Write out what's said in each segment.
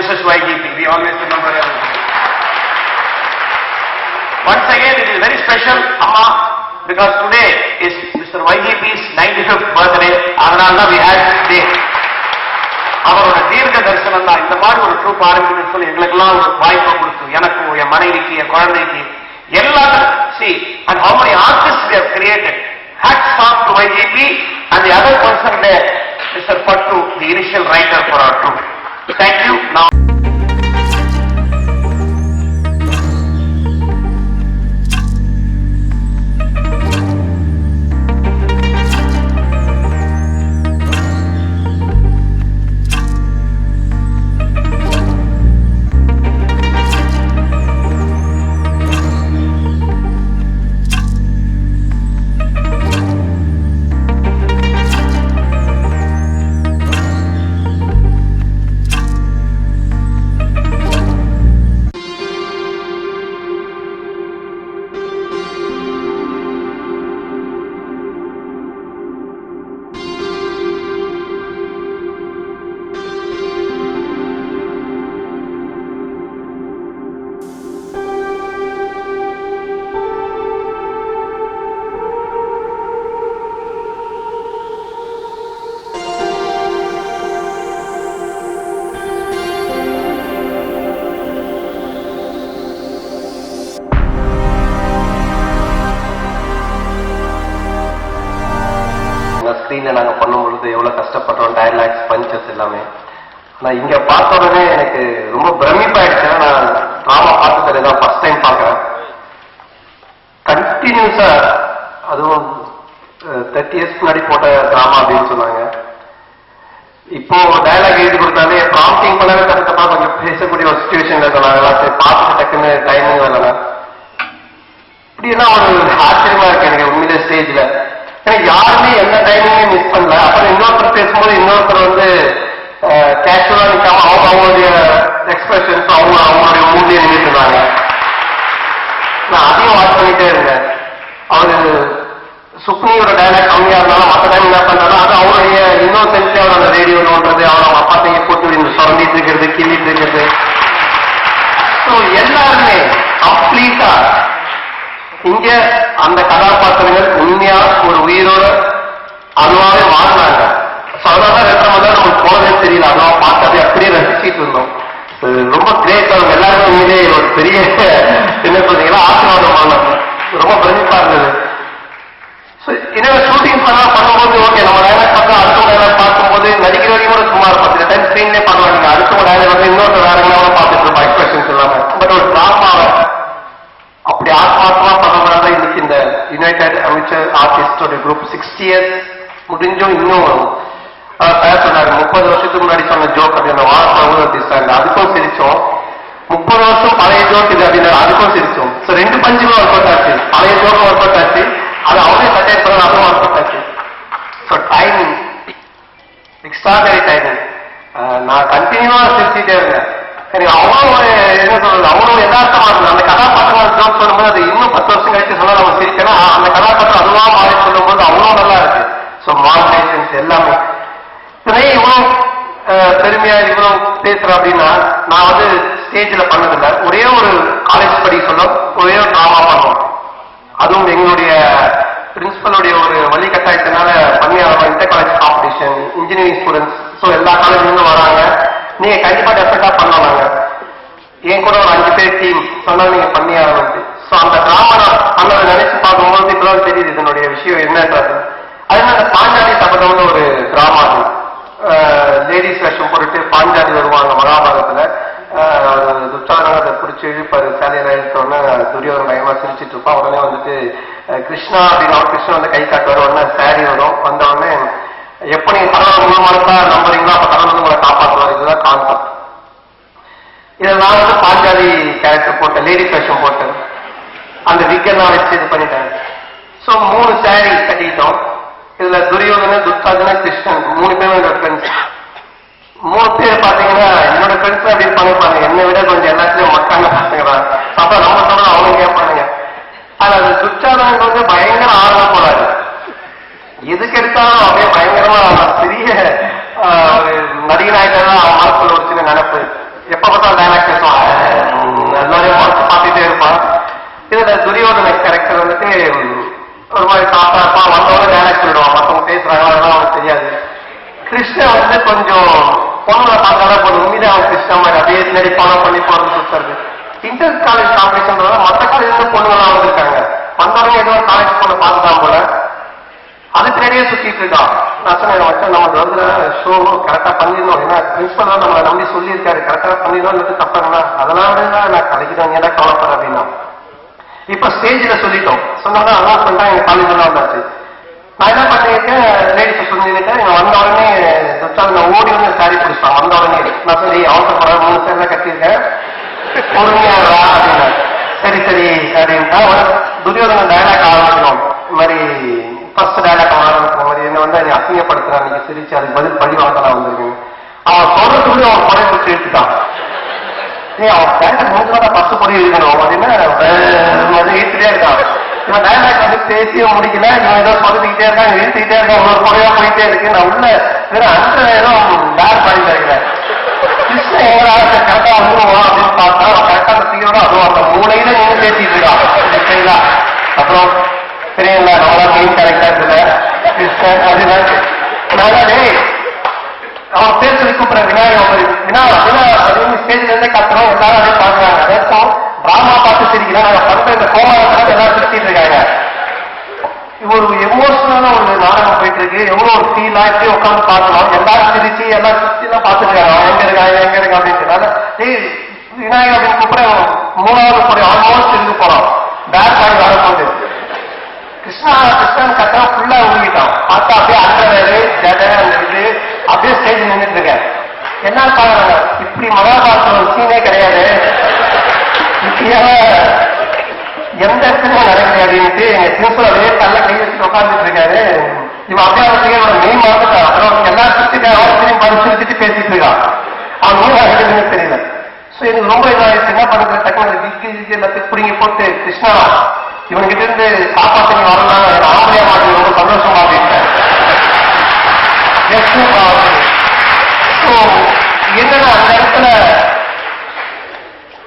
Mrs. YGP. We always remember her. Once again, it is very special, Amma, because today is Mr. YGP's 95th birthday. Adhanalda we had today. அவரோட தீர்க்க தரிசனம் தான் இந்த மாதிரி ஒரு troupe ஆரம்பிக்கணும்னு சொல்லி எங்களுக்கெல்லாம் ஒரு வாய்ப்பை கொடுத்து எனக்கும் என் மனைவிக்கு என் குழந்தைக்கு எல்லாரும் see and how many artists they have created. Hats off to YGP and the other person there, Mr. Pattu, the initial writer for our troupe. Thank you. Now ஸ்க்ரீனில் நாங்கள் பண்ணும்பொழுது எவ்வளோ கஷ்டப்படுறோம், டயலாக்ஸ் பஞ்சஸ் எல்லாமே. ஆனால் இங்கே பார்த்த உடனே எனக்கு ரொம்ப பிரமிப்பாயிடுச்சு. நான் ட்ராமா பார்த்தது தான் ஃபர்ஸ்ட் டைம் பார்க்குறேன். கண்டினியூஸாக, அதுவும் 30 years முன்னாடி போட்ட ட்ராமா அப்படின்னு சொன்னாங்க. இப்போ டயலாக் எழுதி கொடுத்தாலே ப்ராம்ப்டிங் பண்ணவே கரெக்டாக கொஞ்சம் பேசக்கூடிய ஒரு சுச்சுவேஷன்ல சொன்னாங்க. சரி பார்த்துட்டு டக்குன்னு டைமிங் வரல. இப்படியெல்லாம் ஒரு ஆச்சரியமா இருக்கு எனக்கு உண்மையிலே ஸ்டேஜில். யாருமே எந்த டைமிங்கே மிஸ் பண்ணல. அப்புறம் இன்னொருத்தர் பேசும்போது இன்னொருத்தர் வந்து கேஷுவலா நிற்காம அவங்களுடைய எக்ஸ்பிரஷன்ஸ் அவங்களுடைய மூலியை நின்றுட்டு இருந்தாங்க. நான் அதையும் வாட்ச் பண்ணிட்டே இருந்தேன். அவரு சுப்னியோட டைலாக் கம்மியா இருந்தாலும் மற்ற டைம் என்ன பண்றாரு, அது அவருடைய இன்னொரு சென்ஸ்ல அவர் அந்த ரேடியோ நோண்டுறது, அவர் அவங்க அப்பா தைய போட்டு சுரண்டிட்டு இருக்கிறது, கிள்ளிட்டு இருக்கிறது. ஸோ எல்லாருமே கம்ப்ளீட்டா இங்க அந்த கதாபாத்திரங்கள் உண்மையா ஒரு உயிரோட அதுவாவே வாழ்ந்தாங்க. அதனால 2 மணி நேரம் நமக்கு போனதே தெரியல. அதுவா பார்த்தாலே அப்படியே ரசிச்சுட்டு இருந்தோம். ரொம்ப கிரேட். அவங்க எல்லாருமே உண்மையிலே ஒரு பெரிய என்ன சொல்றீங்கன்னா ஆசீர்வாதம் வாங்க. ரொம்ப பிரமிப்பா இருந்தது. இன்னொரு ஷூட்டிங் பண்ணும்போது ஓகே நம்ம டைலாக் பார்த்தா அடுத்த டைலாக் பார்க்கும்போது நடிக்கிற வரைக்கும் கூட சும்மா இருக்கும். சில டைம் ஸ்க்ரீன்லேயே பார்க்கலாம். நீங்க அடுத்த டைலாக் வந்து இன்னொரு வேற எல்லாம் பார்த்துட்டு இருப்போம் எக்ஸ்பிரஷன்ஸ் இல்லாம. பட் ஒரு டிராமாவை அப்படி ஆத்மாத்மா பண்ணதுனால இன்னைக்கு இந்த யுனைடெட் அமெச்சர் ஆர்டிஸ்டோட குரூப் 60 years முடிஞ்சும் இன்னும் சொன்னாரு. 30 வருஷத்துக்கு முன்னாடி சொன்ன ஜோக் அப்படின்னு வாழ அதுக்கும் சிரிச்சோம். 30 வருஷம் பழைய ஜோக் இது அப்படின்னு அதுக்கும் சிரிச்சோம். ஸோ 2 பஞ்சுமே ஒர்க் அவுட் ஆச்சு. பழைய ஜோக்கும் ஒர்க் அவுட் ஆச்சு, அது அவரே சட்டை பண்ண அதுவும் ஒர்க் அவுட் ஆச்சு. So timing extraordinary timing. நான் கண்டினியூவா சிரிச்சுட்டே இருந்தேன். சரி அவ்வளோ என்ன சொல்றது, அவ்வளோ யதார்த்தமா இருந்தது. அந்த கதாபாத்திரம் ஜோக் சொல்லும்போது அது இன்னும் 10 வருஷம் கழிச்சு சொன்னா நம்ம சிரிக்கணும். அந்த கதாபாத்திரம் அதுவா மாறி சொல்லும்போது அவ்வளோ நல்லா இருக்கு. ஸோ மாடலேஷன்ஸ் எல்லாமே இவ்வளோ பெருமையா இவ்வளோ பேசுறேன் அப்படின்னா நான் வந்து ஸ்டேஜில் பண்ணதில்லை. ஒரே ஒரு காலேஜ் படி சொல்ல ஒரே ஒரு ட்ராமா பண்ணோம். அதுவும் எங்களுடைய பிரின்சிபலுடைய ஒரு வழிகட்டாயத்தினால பண்ணி inter college competition, engineering students, so எல்லா காலேஜ்லேருந்து வராங்க. நீங்க கண்டிப்பா டெஃபரெண்டா பண்ணலாங்க. என் கூட ஒரு 5 பேர் டீம் சொன்னாலும் நீங்க பண்ணி ஆரம்பிச்சு. ஸோ அந்த டிராமா பண்ணதை நினைச்சு பார்க்கும்போது இப்பதான் தெரியுது இதனுடைய விஷயம் என்னன்றது. அதனால அந்த பாஞ்சாலி சபதம்னு ஒரு டிராமா, லேடிஸ் வேஷம் போட்டுட்டு பாஞ்சாலி வருவாங்க மகாபாரதத்துல. துச்சாதன அதை பிடிச்சி இழுப்பாரு, சேலையில இழுத்தோடனே துரியோதன பயமா சிரிச்சிட்டு இருப்பான். உடனே வந்துட்டு கிருஷ்ணா அப்படின்னு கிருஷ்ணன் வந்து கை காட்டுவார். உடனே சாரி வரும். வந்த உடனே எப்ப நீங்க கடவுள் மூலமானதா நம்புறீங்களோ அப்ப கடவுள் உங்களை காப்பாற்றுவார். இதுதான் கான்செப்ட். இதை நான் வந்து பாஞ்சாலி கேரக்டர் போட்டேன், லேடிஸ் வேஷம் போட்டேன். அந்த விக்கெல்லாம் வச்சு இது பண்ணிட்டேன். ஸோ 3 சாரி கட்டிட்டோம். இதுல துரியோதன, துச்சாதன, கிருஷ்ணன் 3 பேரும் என்னோட ஃப்ரெண்ட்ஸ். 3 பேர் பாத்தீங்கன்னா என்னோட ஃப்ரெண்ட்ஸ் அப்படி பண்ணிருப்பாங்க. என்னை விட கொஞ்சம் எல்லாத்துலயும் மக்கான பசங்கதான். அப்ப நம்ம சொல்ல அவங்க கேட்பானுங்க. ஆனா அது துச்சாதனன் வந்து பயங்கர ஆர்வம் போறாரு. எதுக்கு எடுத்தாலும் அப்படியே பயங்கரமா பெரிய ஒரு நடிகனாயிட்டா அவன் மனசுல ஒரு சின்ன நினைப்பு. எப்ப பார்த்தாலும் டைலாக் பேசுவான், எல்லாரையும் பார்த்து பார்த்துட்டே இருப்பான். இதுல துரியோதன கேரக்டர் வந்துட்டு ஒரு மாதிரி சாப்பிட்டா இருப்பான், வந்தவங்க டைலாக் சொல்லிடுவான், மற்றவங்க பேசுறாங்க அதெல்லாம் அவனுக்கு தெரியாது. கிருஷ்ணன் வந்து கொஞ்சம் பொண்ணுங்களை பார்த்தாலும் கொஞ்சம் உண்மையிலே அவன் கிருஷ்ணன் மாதிரி அப்படியே பின்னாடி ஃபாலோ பண்ணி போறது சுத்துறது. இன்டர் காலேஜ் காம்படிஷன் மற்ற காலேஜ் இருந்து பொண்ணுங்களாம் வந்திருக்காங்க, வந்தவங்க ஏதோ காலேஜ் பொண்ணு பார்த்துட்டான் போல, அது பின்னாடியே சுத்திட்டு இருக்கான். நான் சொன்னேன் வச்சா நம்ம வந்து ஷோ கரெக்டா பண்ணிடணும், ஏன்னா பிரின்சிபல் தான் நம்மளை நம்பி சொல்லியிருக்காரு, கரெக்டா பண்ணிடணும் தப்பாங்கன்னா அதெல்லாம் நான் கலைக்கிறேன் ஏன்னா கவலைப்படுறேன் அப்படின்னா. இப்ப ஸ்டேஜ்ல சொல்லிட்டோம், சொன்னோம்னா அனௌன்ஸ்மெண்ட் தான் எங்க காலேஜ் எல்லாம் வந்தாச்சு. நான் என்ன பண்ணிருக்கேன், லேடிஸ் சொல்லிருக்கேன், இவன் வந்த உடனே நான் ஓடி வந்து சாரி பிடிச்சான். வந்த உடனே நான் சரி அவசரப்பட 3 சேர் தான் கட்டியிருக்கேன், பொறுமையா அப்படின்னா சரி சரி அப்படின்ட்டா. துரியோதன டைலாக் ஆரம்பிக்கணும், இந்த மாதிரி ஃபர்ஸ்ட் டைலாக் ஆரம்பிக்கிற மாதிரி என்ன வந்து நீ அசிங்கப்படுத்துறான், நீங்க சிரிச்சு அதுக்கு பதில் பழி வாங்கலாம் வந்திருக்கேன். அவன் சொல்றதுக்குள்ளே அவன் குறை விட்டு எடுத்துட்டான். அவன் டைலாக் முடிஞ்சா பத்து பொடி எழுதணும் அப்படின்னா ஈர்த்துட்டே இருக்கான். இவன் டைலாக் வந்து பேசியும் முடிக்கல, இவன் ஏதோ சொல்லிக்கிட்டே இருக்கான், இழுத்துக்கிட்டே இருக்கான், ஒரு குறையா போயிட்டே இருக்கு. நான் உள்ள வெறும் அந்த ஏதோ டேர் பண்ணி தருகிறேன். கிருஷ்ணன் எங்களால கரெக்டா வந்துருவான் அப்படின்னு பார்த்தா அவன் கரெக்டா அந்த சீரோட அதுவும் அந்த மூளையில நீங்க பேசிட்டு இருக்கான். சரிங்களா? அப்புறம் சரிங்களா, நம்மளா மெயின் கேரக்டர் இல்ல கிருஷ்ணன் அதுதான் அவன் பேர் சொல்லி கூப்பிடுற விநாயகர் வினா ஸ்டேஜ்ல இருந்தே கத்துறோம், எல்லாரும் அதே பாக்குறாங்க. அதேப்போ டிராமா பார்த்து சிரிக்கிறேன், நாங்க பண்ற இந்த கோமாளத்தை எல்லாரும் சிரிச்சிட்டு இருக்காங்க. ஒரு எமோஷனலான ஒரு நாடகம் போயிட்டு இருக்கு, எவ்வளவு ஒரு ஃபீல் ஆயிட்டு உட்காந்து பார்க்கலாம், எல்லாரும் சிரிச்சு எல்லாம் சுத்தி எல்லாம் பார்த்துட்டு இருக்காங்க, எங்க இருக்காங்க அப்படின்ட்டு. விநாயகர் அப்படின்னு கூப்பிட 3வது போய் ஆல்மோஸ்ட் இருந்து போறோம், பேட் பாய் வரப்போகுது. கிருஷ்ணன் கட்டா ஃபுல்லா ஊங்கிட்டான், பார்த்தா அப்படியே அண்டவேரு ஜட அந்த இது அப்படியே ஸ்டேஜ் நின்றுட்டு இருக்கேன். என்ன பாக்குறாங்க, இப்படி மகாபாரதம் சீனே கிடையாது, இப்படியாக எந்த இடத்துலயும் நடக்குது அப்படின்ட்டு எங்க பிரின்சிபல் அப்படியே தள்ள கை வச்சுட்டு உட்காந்துட்டு இருக்காரு. இவன் அப்படியே அவருக்கு மெயின் மாத்துட்டான். அப்புறம் எல்லாரும் சுத்திட்டு பரிசுத்திட்டு பேசிட்டு இருக்கான். அவன் நடக்குதுன்னு தெரியல. சோ எனக்கு ரொம்ப இதாகிடுச்சு, என்ன பண்றது, டக்குனு எல்லாத்தையும் பிடிங்கி போட்டு கிருஷ்ணா இவன்கிட்ட இருந்து காப்பாற்றி வரலாம், ஆம்பளையா மாட்டி ரொம்ப சந்தோஷமா அப்படின்ட்டேன். என்னன்னா அந்த இடத்துல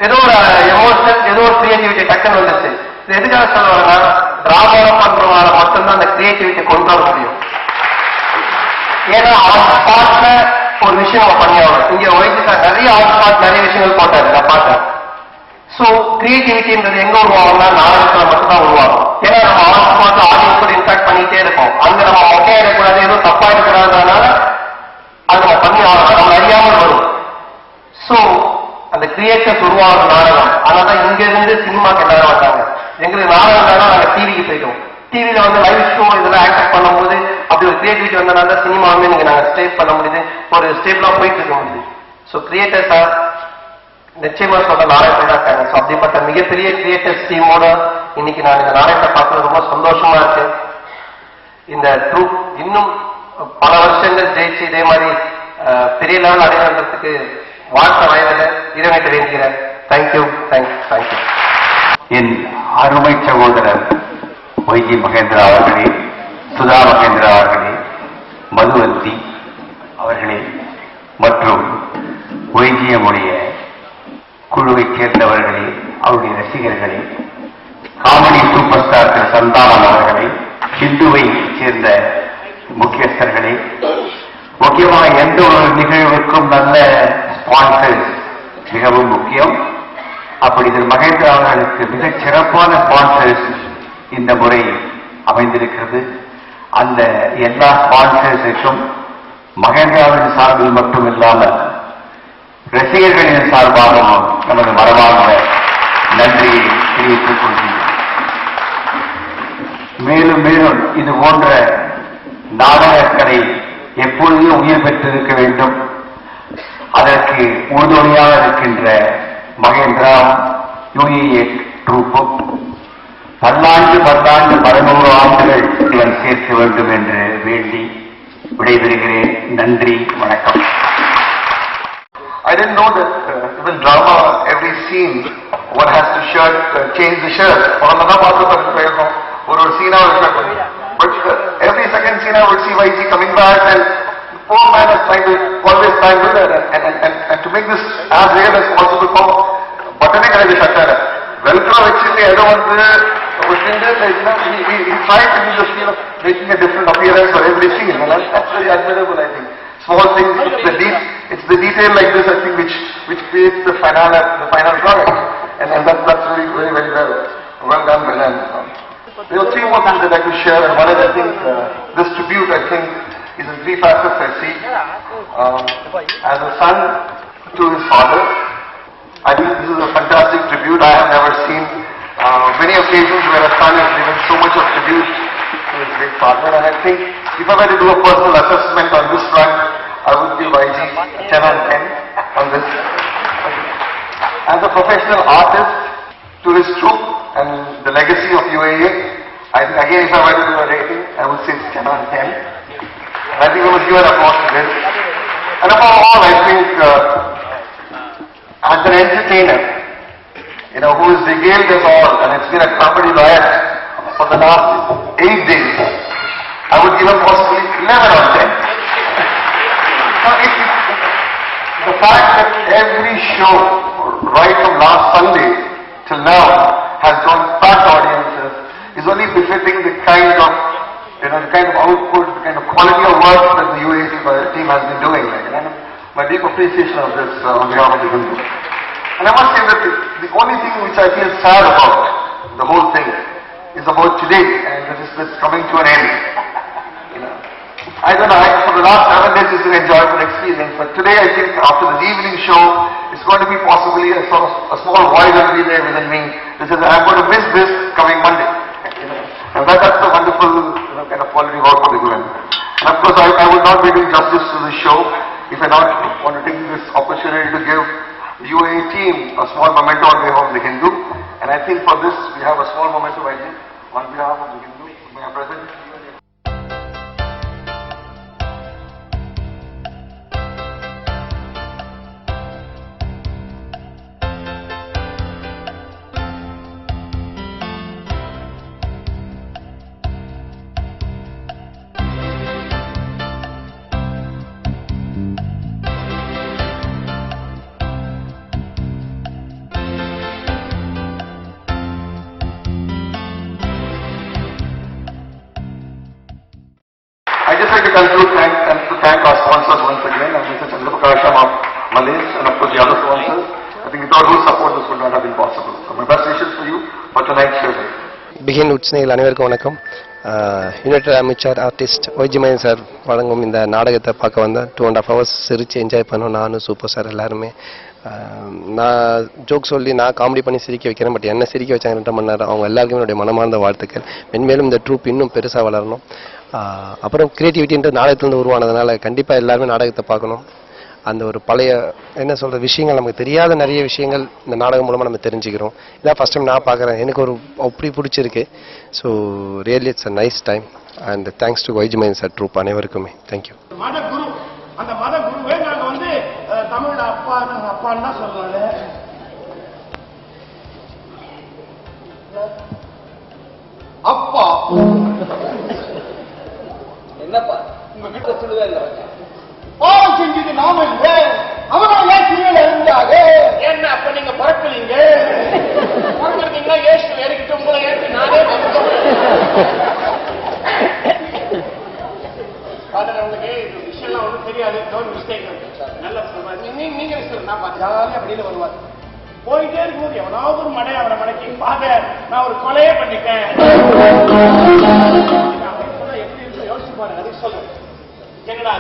ஏதோ ஒரு எமோஷனல் ஏதோ ஒரு கிரியேட்டிவிட்டி டக்குன்னு வந்துச்சு. இது எதுக்காக சொல்லுவாங்கன்னா, டிராமா பண்றவங்க மட்டும்தான் அந்த கிரியேட்டிவிட்டி கொண்டு வர முடியும். ஏன்னா அவன் ஸ்பாட்ல ஒரு விஷயம் அவன் பண்ணி ஆகணும். இங்க ஒய்ஃபா நிறைய ஆன் ஸ்பாட் நிறைய விஷயங்கள் போட்டாரு, நான் பார்த்தேன். சோ கிரியேட்டிவிட்டின்றது எங்க உருவாகும்னா நாடகத்துல மட்டும்தான் உருவாகும். ஏன்னா நம்ம ஆன் ஸ்பாட் ஆடியன்ஸ் கூட இன்ட்ராக்ட் பண்ணிட்டே இருப்போம், அங்க நம்ம மொக்கையா இருக்கக்கூடாது, எதுவும் தப்பா இருக்கக்கூடாதுனால அது நம்ம பண்ணி ஆகணும், நம்ம அறியாமல் வரும். சோ அந்த கிரியேட்டர்ஸ் உருவாகும் நாடகம். அதனாலதான் இங்க இருந்து சினிமாக்கு எல்லாரும் வந்தாங்க. எங்களுக்கு நாடகம் தான் நாங்க டிவிக்கு போயிட்டோம். டிவியில வந்து லைவ் ஷோ இதெல்லாம் ஆக்ட் பண்ணும்போது அப்படி ஒரு கிரியேட்டிவிட்டி வந்தனால சினிமா வந்து நீங்க நாங்க ஸ்டேப் பண்ண முடியுது, ஒரு ஸ்டேப்லாம் போயிட்டு இருக்க முடியுது. ஸோ கிரியேட்டர்ஸா நிச்சயமா சொல்ற நாடகத்தில் தான் இருக்காங்க. ஸோ அப்படிப்பட்ட மிகப்பெரிய கிரியேட்டர்ஸ் டீமோட இன்னைக்கு நான் இந்த நாடகத்தை பார்க்கறது ரொம்ப சந்தோஷமா இருக்கு. இந்த ட்ரூப் இன்னும் பல வருஷங்கள் ஜெயிச்சு இதே மாதிரி பெரிய லெவல் அடைவதற்கு வாழ்க்கை வயதில் இறைவனை வேண்டுகிறேன். Thank you thank you thank you. என் அருமை சகோதரர் ஒய்ஜி மகேந்திரா அவர்களே, சுதா மகேந்திரா அவர்களே, மதுவந்தி அவர்களே மற்றும் ஒய்ஜியமுடைய குழுவை சேர்ந்தவர்களே, அவருடைய ரசிகர்களே, காமெடி சூப்பர் ஸ்டார் திரு சந்தானம் அவர்களே, ஹிந்துவை சேர்ந்த முக்கியஸ்தர்களே, முக்கியமாக எந்த ஒரு நிகழ்வுக்கும் நல்ல ஸ்பான்சர்ஸ் மிகவும் முக்கியம். அப்படி திரு மகேந்திரா அவர்களுக்கு மிகச் சிறப்பான ஸ்பான்சர்ஸ் இந்த முறை அமைந்திருக்கிறது. அந்த எல்லா ஸ்பான்சர்ஸுக்கும் மகேந்திராவின் சார்பில் மட்டும் இல்லாமல் ரசிகர்களின் சார்பாகவும் நமது மரபாக நன்றியை தெரிவித்துக் கொள்கிறேன். மேலும் மேலும் இது போன்ற நாடகக்கலை எப்பொழுதும் உயிர் பெற்றிருக்க வேண்டும். அதற்கு உறுதுணையாக இருக்கின்ற மகேந்திரா யூஏஏ ட்ரூப்பும் பல்லாண்டு 11 ஆண்டுகள் இவன் சேர்க்க வேண்டும் என்று வேண்டி விடைபெறுகிறேன். நன்றி, வணக்கம். I didn't know that even drama, every scene, one has to change the shirt. But every second scene I would see YG coming back and poor man is always trying to do that, and to make this as real as possible for buttoning and shutter. Velcro actually, I don't want he tried to do the feel of making a different appearance for every scene, and that's very admirable, I think. Small things, it's the detail like this, I think, which creates the final product, and that's very, very, very well done by them. There are three more things I'd like to share, and one is, I think, this tribute, I think, is in three facets I see. As a son to his father, I think this is a fantastic tribute. I have never seen many occasions where a son has given so much of tribute to his great father, and I think if I were to do a personal assessment on this front, I would give YG 10 on 10 on this. As a professional artist to his troupe and the legacy of UAA, I think again if I were to do a rating, I would say it's 10 on 10. I think we would give an applause to this. And above all, I think as an entertainer, who has regaled us all, and it's been a comedy riot for the last 8 days, I would give him possibly 11 on 10. Now, the fact that every show, right from last Sunday till now, has drawn packed audiences is only befitting the kind of output, the kind of quality of work that the UAC team has been doing. My deep appreciation of this on behalf of the Hindu. And I must say that the only thing which I feel sad about the whole thing is about today, and this coming to an end. I don't know, for the last 7 days it's an enjoyable experience, but today I think after this evening show, it's going to be possibly a sort of a small void will be there within me. This is, I'm going to miss this coming Monday. And that's the wonderful kind of quality work of the Guru. And of course I would not be doing justice to the show if I not want to take this opportunity to give the UAE team a small memento on behalf of the Hindu. And I think for this we have a small memento I think on behalf of the Hindu. May I present? I just like to conclude and to thank our sponsors once again, Mr. Chandrapakasham of Malays and of course the other sponsors. I think without whose support this would not have been possible. So my best wishes for you for tonight's show. Begin உட்ஸ்நேகில் அனைவருக்கும் வணக்கம். United அமைச்சர் artist YG மயன் sir வழங்கும் இந்த நாடகத்தை பார்க்க வந்தேன். 2.5 hours சிரித்து என்ஜாய் பண்ணோம். நானும் சூப்பர் சார் எல்லாருமே. நான் ஜோக் சொல்லி நான் காமெடி பண்ணி சிரிக்க வைக்கிறேன். பட் என்ன சிரிக்க வச்சாங்க 2 மணி நேரம். அவங்க எல்லாருக்குமே என்னுடைய மனமார்ந்த வாழ்த்துக்கள். மென்மேலும் இந்த ட்ரூப் இன்னும் பெருசாக வளரணும். அப்புறம் கிரியேட்டிவிட்டின்ற நாடகத்திலிருந்து உருவானதுனால கண்டிப்பாக எல்லாருமே நாடகத்தை பார்க்கணும். அந்த ஒரு பழைய என்ன சொல்கிற விஷயங்கள் நமக்கு தெரியாத நிறைய விஷயங்கள் இந்த நாடகம் மூலமாக நம்ம தெரிஞ்சுக்கிறோம். இதான் ஃபஸ்ட் டைம் நான் பார்க்குறேன். எனக்கு ஒரு அப்படி பிடிச்சிருக்கு. So really it's a nice time and thanks to YG Mayan sir troupe அனைவருக்குமே. தேங்க்யூ. மத குரு, அந்த மத குருவே நாங்கள் தமிழ் அப்பான்னு தான் சொல்லுவாங்க. அப்பா என்னப்பா உங்க கிட்ட சொல்லுவே இல்லை. பாவம் செஞ்சது நாம இல்லை, அவனால கீழே இருந்தாங்க. என்ன அப்ப நீங்க பறக்கலீங்க? பறக்கிறீங்கன்னா ஏசு ஏறிக்கிட்டு உங்களை ஏற்றி நானே உங்களுக்கு விஷயம்லாம் ஒன்றும் தெரியாது. Don't mistake. நல்ல நீங்க நான் ஜாலியாக வெளியில வருவார். போயிட்டே இருக்கும்போது எவனாவது ஒரு மடை அவரை மடக்கி ஃபாதர் நான் ஒரு கொலையே பண்ணிட்டேன் அப்படின்னு சொன்னா எப்படி இருக்கு யோசிச்சு பாருங்க. அதுக்கு சொல்லுங்க என்னடா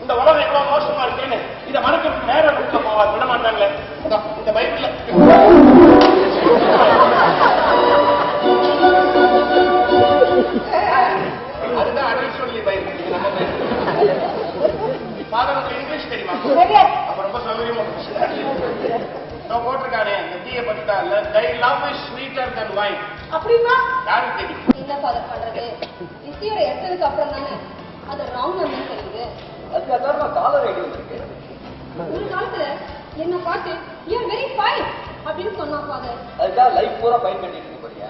இந்த உலகம் எவ்வளவு மோசமா இருக்கேன்னு இதை மறக்கிறதுக்கு வேற இருக்க போவார் விட மாட்டாங்களே. இந்த பைபிள்ல அதுதான் அடிஷனலி பைபிள். ஃபாதர் உங்களுக்கு இங்கிலீஷ் தெரியுமா? அப்ப ரொம்ப சௌகரியமா நான் போட்டிருக்கானே இந்த தீய பத்திட்டா இல்ல thy love is sweeter than wine அப்படின்னா யாருக்கு தெரியும்? என்ன ஃபாதர் பண்றது? இசியோட எடுத்ததுக்கு அப்புறம் தானே அது ராங் நம்பர் தெரியுது. அதுக்காக காலர் ஐடி இருக்கு. ஒரு காலத்துல என்ன பார்த்து யூ ஆர் வெரி ஃபைன் அப்படின்னு சொன்னா ஃபாதர். அதுக்காக லைஃப் பூரா ஃபைன் பண்ணிட்டு இருக்க போறியா?